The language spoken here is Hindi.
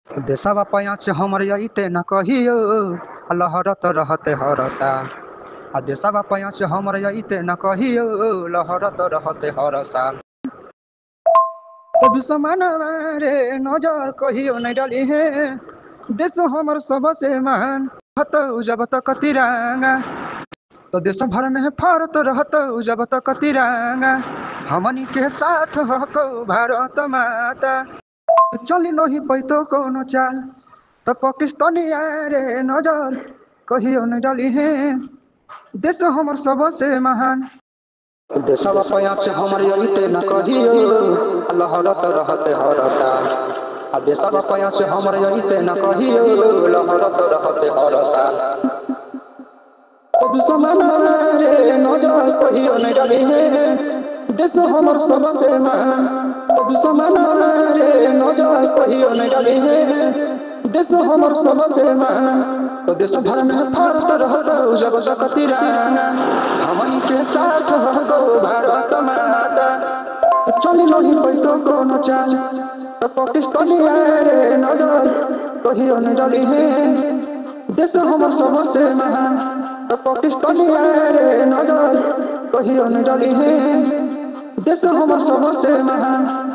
देशवा पयाच हमर अइते न कहियो लहरत रहते हर साल। देशवा पयाच हमर अइते न कहियो लहरत रहते हर साल। दुश्मनवा रे नजर कहियो नहीं डाली है, देश हमर सबसे महान हत जब तक तिरंगा। तो देश भर में फरत रहत जब तक तिरंगा, हमनी के साथ हको भारत माता। चली नहीं पैतो कोनो चाल, तो पाकिस्तानिया रे नजर कहियो नहीं डाली है, देश हमर सबसे महान। देशवा पयाच हमर अइते न कहियो लहरत रहते हर साल। देशवा पयाच हमर अइते न कहियो लहरत रहते हर साल। दुश्मनवा रे नजर कहियो नहीं डाली है, देश हमर सबसे महान। दुश्मनवा रे नजर कहियो नहीं डाली है, देश हमर सबसे महान। तो देश भर में फरत रहता जब तक तिरंगा, हमनी के साथ हको भारत माता। चली नहीं पैतो कोनो चाल, तो पाकिस्तानिया रे नजर कहियो नहीं डाली है, देश हमर सबसे महान। तो पाकिस्तानिया रे नजर कहियो नहीं डाली है, देश हमर सबसे महान।